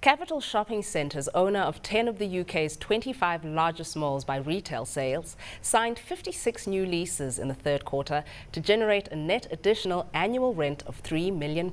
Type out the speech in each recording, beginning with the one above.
Capital Shopping Centres, owner of 10 of the UK's 25 largest malls by retail sales, signed 56 new leases in the third quarter to generate a net additional annual rent of £3 million.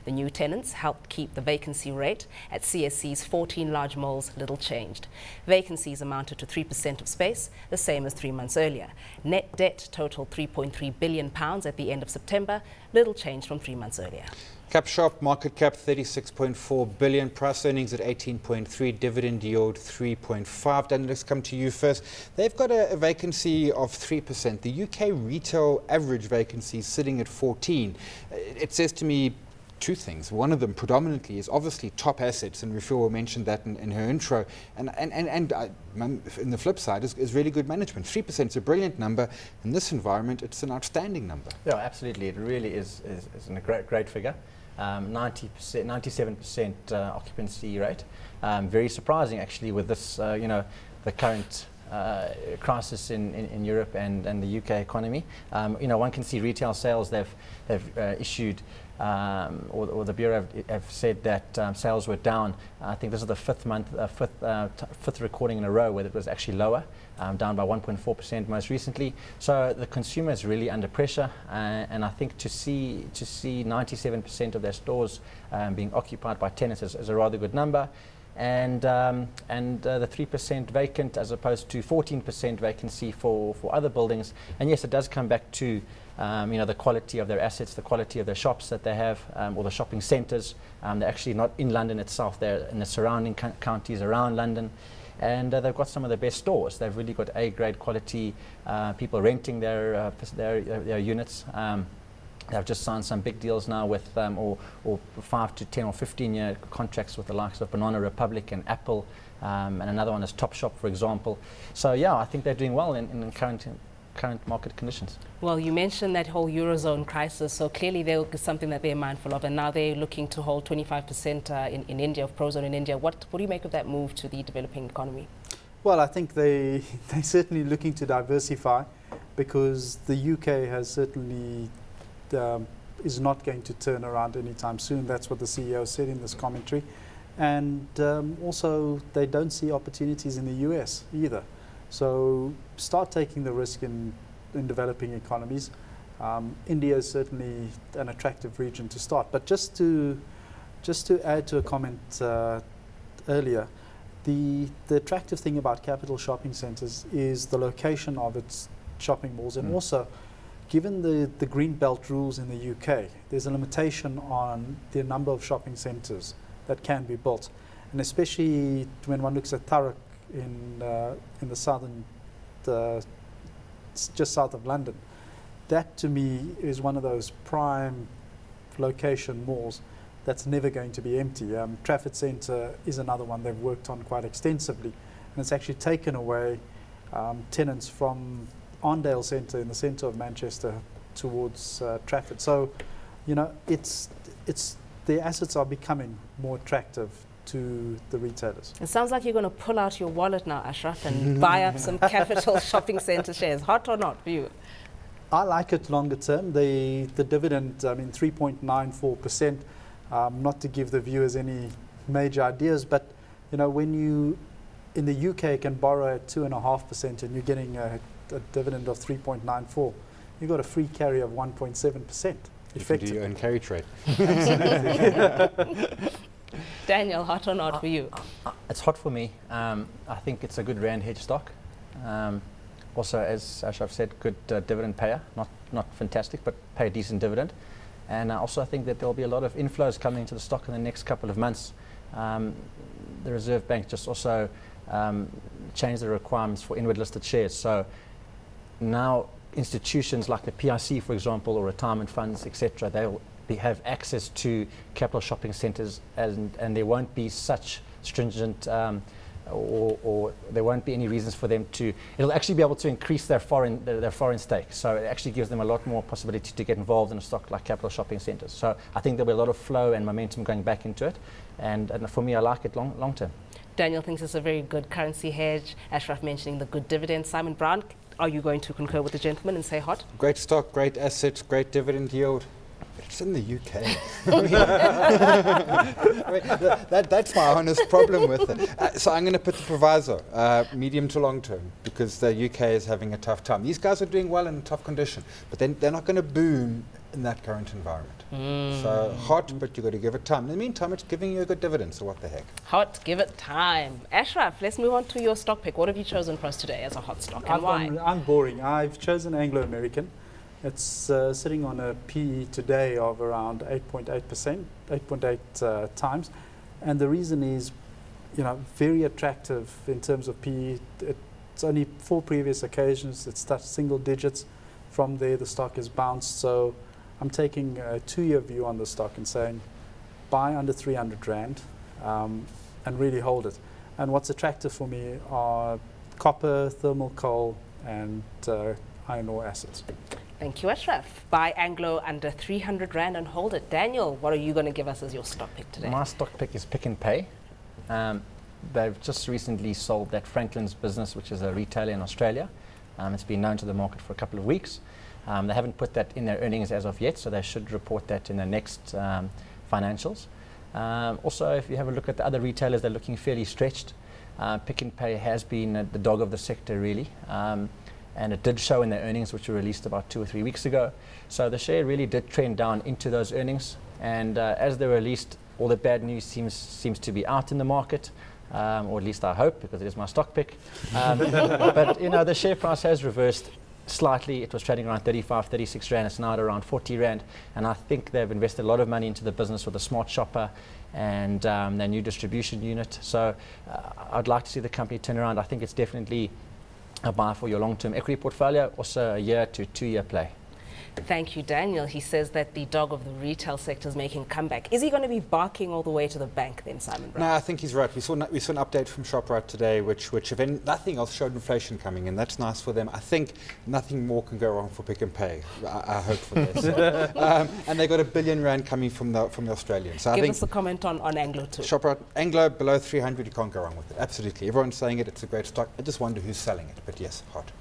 The new tenants helped keep the vacancy rate at CSC's 14 large malls little changed. Vacancies amounted to 3% of space, the same as 3 months earlier. Net debt totaled £3.3 billion at the end of September, little change from 3 months earlier. Cap Shop, market cap 36.4 billion, price earnings at 18.3, dividend yield 3.5. Dan, let's come to you first. They've got a vacancy of 3%. The UK retail average vacancy is sitting at 14. It says to me two things. One of them predominantly is obviously top assets, and Rufil mentioned that in her intro. And in the flip side is really good management. 3% is a brilliant number. In this environment, it's an outstanding number. Yeah, absolutely. It really is a great figure. 97% occupancy rate. Very surprising, actually, with this, the current crisis in Europe and the UK economy. One can see retail sales. They've issued, or the Bureau have said that sales were down. I think this is the fifth recording in a row where it was actually lower, down by 1.4% most recently. So the consumer is really under pressure, and I think to see 97% of their stores being occupied by tenants is a rather good number. And the 3% vacant as opposed to 14% vacancy for other buildings. And yes, it does come back to the quality of their assets, the quality of their shops that they have, or the shopping centres. They're actually not in London itself, they're in the surrounding counties around London. And they've got some of the best stores. They've really got A-grade quality, people renting their units. They've just signed some big deals now with or 5 to 10 or 15-year contracts with the likes of Banana Republic and Apple, and another one is Topshop, for example. So yeah, I think they're doing well in current market conditions. Well, you mentioned that whole Eurozone crisis, so clearly there is something that they're mindful of, and now they're looking to hold 25% in India, of Prozone in India. What do you make of that move to the developing economy? Well, I think they're certainly looking to diversify, because the UK has certainly is not going to turn around anytime soon. That's what the CEO said in this commentary. And also, they don't see opportunities in the US either. So start taking the risk in developing economies. India is certainly an attractive region to start. But just to add to a comment earlier, the attractive thing about Capital Shopping Centres is the location of its shopping malls, and also, given the green belt rules in the UK, there's a limitation on the number of shopping centres that can be built, and especially when one looks at Thurrock in the southern, just south of London. That to me is one of those prime location malls that's never going to be empty. Trafford Centre is another one they've worked on quite extensively, and it's actually taken away tenants from Arndale Centre in the centre of Manchester towards Trafford. So, the assets are becoming more attractive to the retailers. It sounds like you're going to pull out your wallet now, Ashraf, and buy up some Capital Shopping Centre shares. Hot or not for you? I like it longer term. The dividend, 3.94%. Not to give the viewers any major ideas, but when you in the UK can borrow at 2.5% and you're getting a dividend of 3.94, you've got a free carry of 1.7%. If you do your own carry trade. Daniel, hot or not for you? It's hot for me. I think it's a good rand hedge stock. Also, as Ashraf said, good dividend payer. Not fantastic, but pay a decent dividend. And also, I think that there'll be a lot of inflows coming into the stock in the next couple of months. The Reserve Bank just also changed the requirements for inward listed shares. So now institutions like the PIC, for example, or retirement funds, etc., they'll have access to Capital Shopping Centres, and there won't be such stringent or there won't be any reasons for them to. It'll actually be able to increase their foreign stake. So it actually gives them a lot more possibility to get involved in a stock like Capital Shopping Centres. So I think there'll be a lot of flow and momentum going back into it, and for me, I like it long term. Daniel thinks it's a very good currency hedge. Ashraf mentioning the good dividend. Simon Brown, are you going to concur with the gentleman and say hot? Great stock, great assets, great dividend yield. It's in the UK. That's my honest problem with it. So I'm going to put the proviso, medium to long term, because the UK is having a tough time. These guys are doing well in a tough condition, but they're not going to boom in that current environment. So hot, but you've got to give it time. In the meantime, it's giving you a good dividend, so what the heck. Hot, give it time. Ashraf, let's move on to your stock pick. What have you chosen for us today as a hot stock, and why? I'm boring. I've chosen Anglo-American. It's sitting on a PE today of around 8.8 times. And the reason is, very attractive in terms of PE. It's only 4 previous occasions. It's touched single digits. From there, the stock has bounced. So I'm taking a 2-year view on the stock and saying, buy under 300 Rand and really hold it. And what's attractive for me are copper, thermal coal, and iron ore assets. Thank you, Ashraf. Buy Anglo under 300 Rand and hold it. Daniel, what are you going to give us as your stock pick today? My stock pick is Pick n Pay. They've just recently sold that Franklin's business, which is a retailer in Australia. It's been known to the market for a couple of weeks. They haven't put that in their earnings as of yet, so they should report that in the next financials. Also, if you have a look at the other retailers, they're looking fairly stretched. Pick n Pay has been the dog of the sector, really. And it did show in their earnings, which were released about 2 or 3 weeks ago. So the share really did trend down into those earnings. And as they were released, all the bad news seems to be out in the market, or at least I hope, because it is my stock pick. But the share price has reversed slightly. It was trading around 35, 36 Rand. It's now at around 40 Rand. And I think they've invested a lot of money into the business with a smart shopper and their new distribution unit. So I'd like to see the company turn around. I think it's definitely a buy for your long-term equity portfolio, also a 1 to 2 year play. Thank you, Daniel. He says that the dog of the retail sector is making a comeback. Is he going to be barking all the way to the bank then, Simon Brown? No, I think he's right. We saw an update from ShopRite today, which if nothing else, showed inflation coming in. That's nice for them. I think nothing more can go wrong for Pick n Pay. I hope for this. And they got R1 billion coming from the Australians. So Give us a comment on Anglo too. ShopRite, Anglo below 300, you can't go wrong with it. Absolutely. Everyone's saying it. It's a great stock. I just wonder who's selling it. But yes, hot.